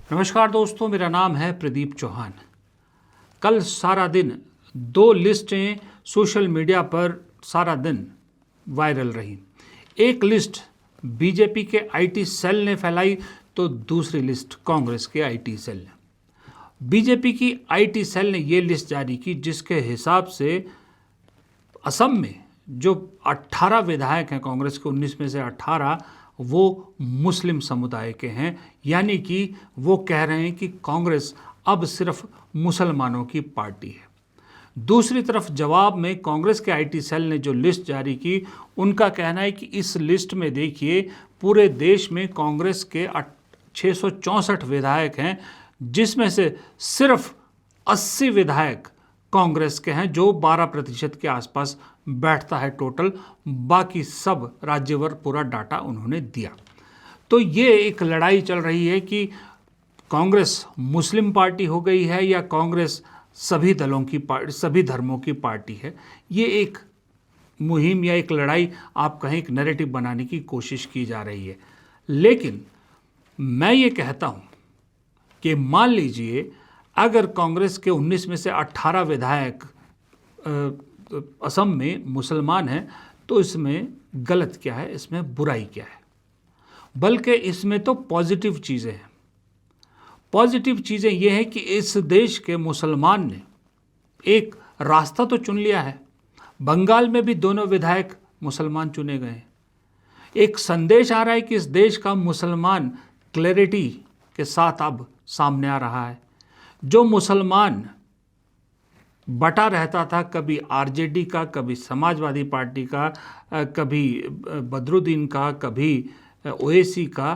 नमस्कार दोस्तों, मेरा नाम है प्रदीप चौहान। कल सारा दिन दो लिस्टें सोशल मीडिया पर सारा दिन वायरल रही। एक लिस्ट बीजेपी के आईटी सेल ने फैलाई तो दूसरी लिस्ट कांग्रेस के आईटी सेल ने। बीजेपी की आईटी सेल ने ये लिस्ट जारी की जिसके हिसाब से असम में जो 18 विधायक हैं कांग्रेस के, 19 में से 18 वो मुस्लिम समुदाय के हैं। यानी कि वो कह रहे हैं कि कांग्रेस अब सिर्फ मुसलमानों की पार्टी है। दूसरी तरफ जवाब में कांग्रेस के आईटी सेल ने जो लिस्ट जारी की, उनका कहना है कि इस लिस्ट में देखिए पूरे देश में कांग्रेस के 664 विधायक हैं, जिसमें से सिर्फ 80 विधायक कांग्रेस के हैं, जो 12% के आसपास बैठता है टोटल। बाकी सब राज्यवार पूरा डाटा उन्होंने दिया। तो ये एक लड़ाई चल रही है कि कांग्रेस मुस्लिम पार्टी हो गई है या कांग्रेस सभी दलों की पार्टी, सभी धर्मों की पार्टी है। ये एक मुहिम या एक लड़ाई आप कहें, एक नैरेटिव बनाने की कोशिश की जा रही है। लेकिन मैं ये कहता हूँ कि मान लीजिए अगर कांग्रेस के 19 में से 18 विधायक असम में मुसलमान हैं, तो इसमें गलत क्या है, इसमें बुराई क्या है? बल्कि इसमें तो पॉजिटिव चीज़ें हैं। पॉजिटिव चीज़ें ये हैं कि इस देश के मुसलमान ने एक रास्ता तो चुन लिया है। बंगाल में भी दोनों विधायक मुसलमान चुने गए हैं। एक संदेश आ रहा है कि इस देश का मुसलमान क्लैरिटी के साथ अब सामने आ रहा है। जो मुसलमान बटा रहता था, कभी आरजेडी का, कभी समाजवादी पार्टी का, कभी बदरुद्दीन का, कभी ओवैसी का,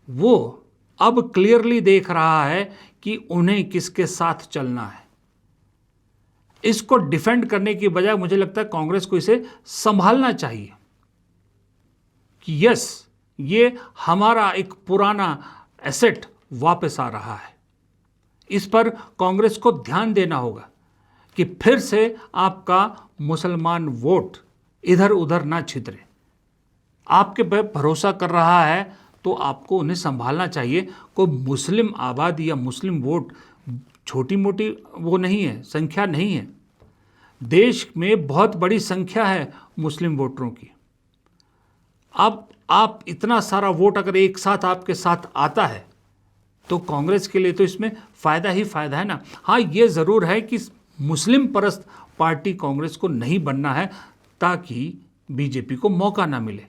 वो अब क्लियरली देख रहा है कि उन्हें किसके साथ चलना है। इसको डिफेंड करने की बजाय मुझे लगता है कांग्रेस को इसे संभालना चाहिए कि यस, ये हमारा एक पुराना एसेट वापस आ रहा है। इस पर कांग्रेस को ध्यान देना होगा कि फिर से आपका मुसलमान वोट इधर उधर ना छितरे। आपके पे भरोसा कर रहा है तो आपको उन्हें संभालना चाहिए। कोई मुस्लिम आबादी या मुस्लिम वोट छोटी मोटी वो नहीं है, संख्या नहीं है। देश में बहुत बड़ी संख्या है मुस्लिम वोटरों की। अब आप इतना सारा वोट अगर एक साथ आपके साथ आता है तो कांग्रेस के लिए तो इसमें फ़ायदा ही फ़ायदा है ना। हाँ, ये ज़रूर है कि मुस्लिम परस्त पार्टी कांग्रेस को नहीं बनना है ताकि बीजेपी को मौका ना मिले।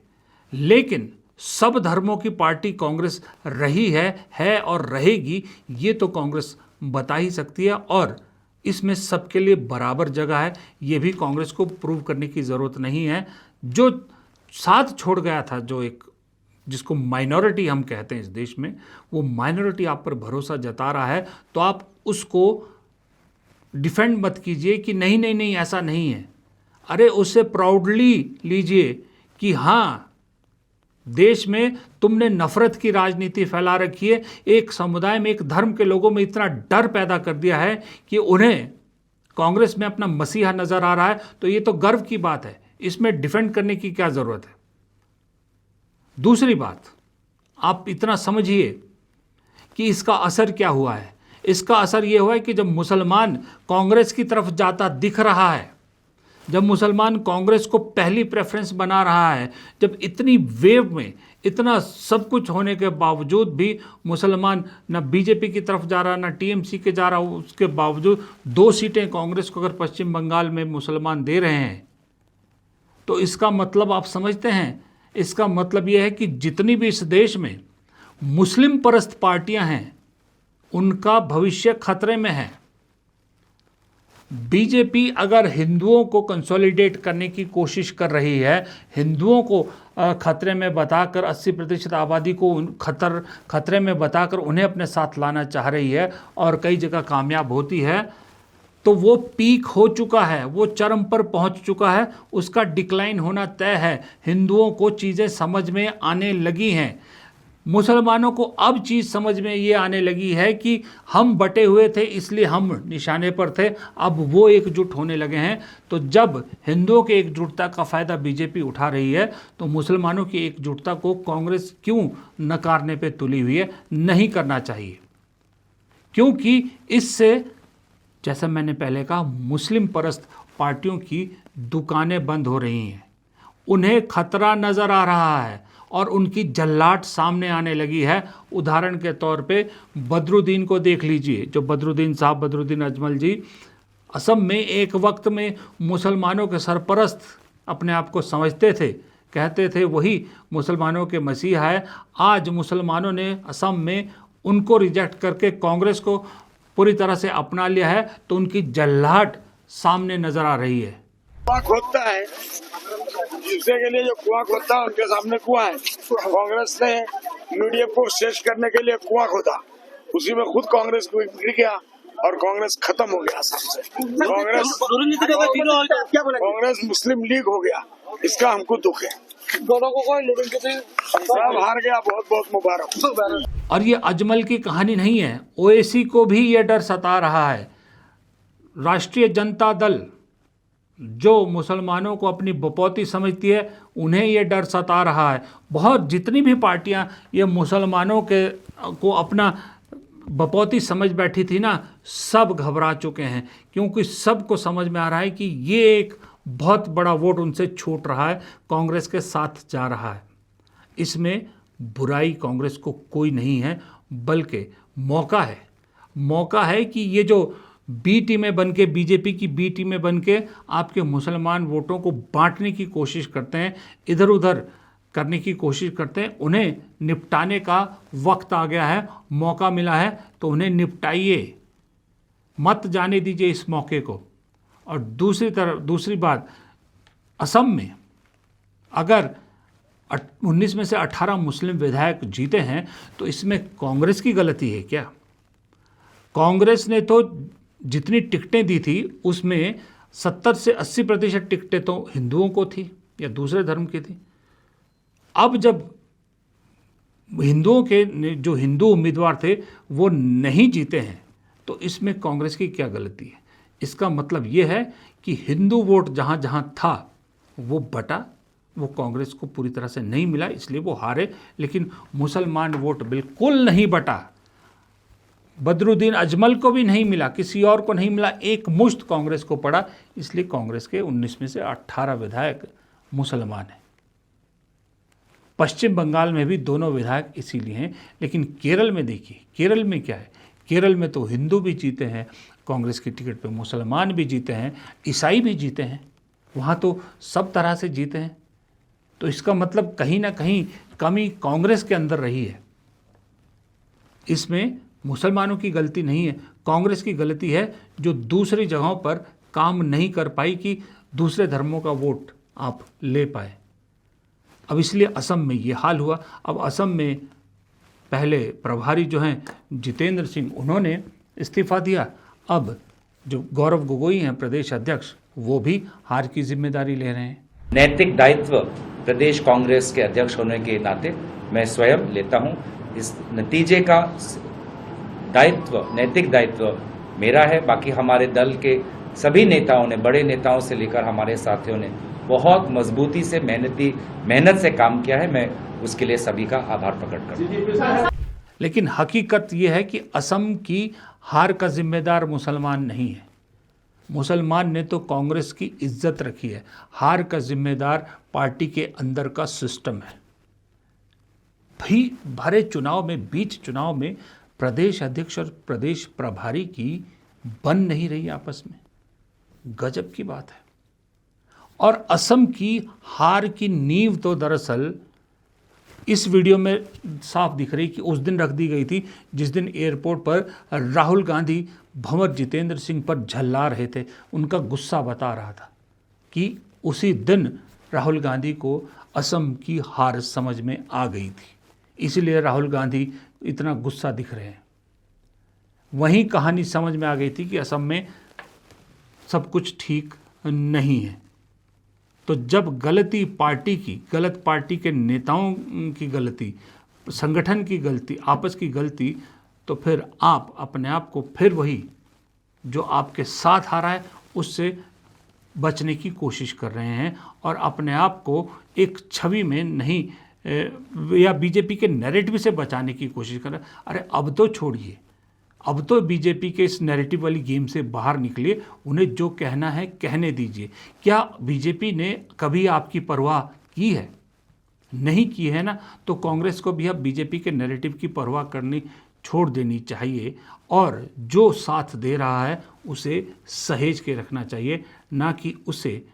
लेकिन सब धर्मों की पार्टी कांग्रेस रही है और रहेगी, ये तो कांग्रेस बता ही सकती है। और इसमें सबके लिए बराबर जगह है, ये भी कांग्रेस को प्रूव करने की ज़रूरत नहीं है। जो साथ छोड़ गया था, जो एक जिसको माइनॉरिटी हम कहते हैं इस देश में, वो माइनॉरिटी आप पर भरोसा जता रहा है, तो आप उसको डिफेंड मत कीजिए कि नहीं नहीं नहीं ऐसा नहीं है। अरे उसे प्राउडली लीजिए कि हाँ, देश में तुमने नफरत की राजनीति फैला रखी है। एक समुदाय में, एक धर्म के लोगों में इतना डर पैदा कर दिया है कि उन्हें कांग्रेस में अपना मसीहा नजर आ रहा है। तो ये तो गर्व की बात है, इसमें डिफेंड करने की क्या ज़रूरत है। दूसरी बात, आप इतना समझिए कि इसका असर क्या हुआ है। इसका असर यह हुआ है कि जब मुसलमान कांग्रेस की तरफ जाता दिख रहा है, जब मुसलमान कांग्रेस को पहली प्रेफरेंस बना रहा है, जब इतनी वेव में इतना सब कुछ होने के बावजूद भी मुसलमान न बीजेपी की तरफ जा रहा, न टीएमसी के जा रहा, उसके बावजूद 2 सीटें कांग्रेस को अगर पश्चिम बंगाल में मुसलमान दे रहे हैं, तो इसका मतलब आप समझते हैं, इसका मतलब यह है कि जितनी भी इस देश में मुस्लिम परस्त पार्टियां हैं, उनका भविष्य खतरे में है। बीजेपी अगर हिंदुओं को कंसोलिडेट करने की कोशिश कर रही है, हिंदुओं को खतरे में बताकर, 80% आबादी को खतरे में बताकर उन्हें अपने साथ लाना चाह रही है और कई जगह कामयाब होती है, तो वो पीक हो चुका है, वो चरम पर पहुंच चुका है, उसका डिक्लाइन होना तय है। हिंदुओं को चीज़ें समझ में आने लगी हैं। मुसलमानों को अब चीज़ समझ में ये आने लगी है कि हम बटे हुए थे इसलिए हम निशाने पर थे, अब वो एकजुट होने लगे हैं। तो जब हिंदुओं की एकजुटता का फ़ायदा बीजेपी उठा रही है, तो मुसलमानों की एकजुटता को कांग्रेस क्यों नकारने पे तुली हुई है? नहीं करना चाहिए। क्योंकि इससे, जैसा मैंने पहले कहा, मुस्लिम परस्त पार्टियों की दुकानें बंद हो रही हैं, उन्हें खतरा नज़र आ रहा है और उनकी जल्लाट सामने आने लगी है। उदाहरण के तौर पे बदरुद्दीन को देख लीजिए, जो बदरुद्दीन साहब, बदरुद्दीन अजमल जी, असम में एक वक्त में मुसलमानों के सरपरस्त अपने आप को समझते थे, कहते थे वही मुसलमानों के मसीहा है। आज मुसलमानों ने असम में उनको रिजेक्ट करके कांग्रेस को पूरी तरह से अपना लिया है, तो उनकी जल्लाहट सामने नजर आ रही है। कुआं खोदता है, दूसरे के लिए जो कुआं खोदता है उनके सामने कुआं है। कांग्रेस ने मीडिया को शेष करने के लिए कुआं खोदा, उसी में खुद कांग्रेस को गिर गया और कांग्रेस खत्म हो गया सबसे। कांग्रेस मुस्लिम लीग हो गया, इसका हमको दुख है। दोनों को कोई सब हार गया, बहुत बहुत मुबारक। और ये अजमल की कहानी नहीं है, ओवैसी को भी ये डर सता रहा है। राष्ट्रीय जनता दल जो मुसलमानों को अपनी बपौती समझती है, उन्हें ये डर सता रहा है। बहुत जितनी भी पार्टियां ये मुसलमानों के को अपना बपौती समझ बैठी थी ना, सब घबरा चुके हैं, क्योंकि सबको समझ में आ रहा है कि ये एक बहुत बड़ा वोट उनसे छूट रहा है, कांग्रेस के साथ जा रहा है। इसमें बुराई कांग्रेस को कोई नहीं है, बल्कि मौका है कि ये जो बी टीमें बन के, बीजेपी की बी टीमें बन के आपके मुसलमान वोटों को बांटने की कोशिश करते हैं, इधर उधर करने की कोशिश करते हैं, उन्हें निपटाने का वक्त आ गया है, मौका मिला है, तो उन्हें निपटाइए, मत जाने दीजिए इस मौके को। और दूसरी बात, असम में अगर 19 में से 18 मुस्लिम विधायक जीते हैं, तो इसमें कांग्रेस की गलती है क्या? कांग्रेस ने तो जितनी टिकटें दी थी उसमें 70 से 80% टिकटें तो हिंदुओं को थी या दूसरे धर्म की थी। अब जब हिंदुओं के जो हिंदू उम्मीदवार थे वो नहीं जीते हैं, तो इसमें कांग्रेस की क्या गलती है? इसका मतलब ये है कि हिंदू वोट जहाँ जहाँ था वो बटा, वो कांग्रेस को पूरी तरह से नहीं मिला, इसलिए वो हारे। लेकिन मुसलमान वोट बिल्कुल नहीं बटा, बदरुद्दीन अजमल को भी नहीं मिला, किसी और को नहीं मिला, एक मुश्त कांग्रेस को पड़ा, इसलिए कांग्रेस के 19 में से 18 विधायक मुसलमान हैं। पश्चिम बंगाल में भी दोनों विधायक इसीलिए हैं। लेकिन केरल में देखिए, केरल में क्या है? केरल में तो हिंदू भी जीते हैं कांग्रेस की टिकट पे, मुसलमान भी जीते हैं, ईसाई भी जीते हैं, वहाँ तो सब तरह से जीते हैं। तो इसका मतलब कहीं ना कहीं कमी कांग्रेस के अंदर रही है। इसमें मुसलमानों की गलती नहीं है, कांग्रेस की गलती है जो दूसरी जगहों पर काम नहीं कर पाई कि दूसरे धर्मों का वोट आप ले पाए। अब इसलिए असम में ये हाल हुआ। अब असम में पहले प्रभारी जो हैं जितेंद्र सिंह, उन्होंने इस्तीफा दिया। अब जो गौरव गोगोई हैं प्रदेश अध्यक्ष, वो भी हार की जिम्मेदारी ले रहे हैं। नैतिक दायित्व प्रदेश कांग्रेस के अध्यक्ष होने के नाते मैं स्वयं लेता हूं। इस नतीजे का दायित्व, नैतिक दायित्व मेरा है। बाकी हमारे दल के सभी नेताओं ने, बड़े नेताओं से लेकर हमारे साथियों ने बहुत मजबूती से मेहनत से काम किया है। मैं उसके लिए सभी का आभार प्रकट करता हूं। लेकिन हकीकत यह है कि असम की हार का जिम्मेदार मुसलमान नहीं है। मुसलमान ने तो कांग्रेस की इज्जत रखी है, हार का जिम्मेदार पार्टी के अंदर का सिस्टम है। भाई भरे चुनाव में, बीच चुनाव में प्रदेश अध्यक्ष और प्रदेश प्रभारी की बन नहीं रही आपस में, गजब की बात है। और असम की हार की नींव तो दरअसल इस वीडियो में साफ दिख रही कि उस दिन रख दी गई थी जिस दिन एयरपोर्ट पर राहुल गांधी भंवर जितेंद्र सिंह पर झल्ला रहे थे। उनका गुस्सा बता रहा था कि उसी दिन राहुल गांधी को असम की हार समझ में आ गई थी, इसलिए राहुल गांधी इतना गुस्सा दिख रहे हैं। वहीं कहानी समझ में आ गई थी कि असम में सब कुछ ठीक नहीं है। तो जब गलती पार्टी की, गलत पार्टी के नेताओं की गलती, संगठन की गलती, आपस की गलती, तो फिर आप अपने आप को फिर वही जो आपके साथ आ रहा है उससे बचने की कोशिश कर रहे हैं और अपने आप को एक छवि में नहीं या बीजेपी के नैरेटिव से बचाने की कोशिश कर रहे हैं। अरे अब तो छोड़िए, अब तो बीजेपी के इस नैरेटिव वाली गेम से बाहर निकलिए, उन्हें जो कहना है कहने दीजिए। क्या बीजेपी ने कभी आपकी परवाह की है? नहीं की है ना, तो कांग्रेस को भी अब बीजेपी के नैरेटिव की परवाह करनी छोड़ देनी चाहिए और जो साथ दे रहा है उसे सहेज के रखना चाहिए, ना कि उसे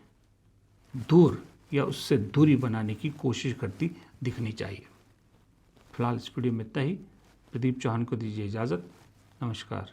दूर या उससे दूरी बनाने की कोशिश करती दिखनी चाहिए। फिलहाल इस वीडियो में इतना ही। प्रदीप चौहान को दीजिए इजाज़त। नमस्कार।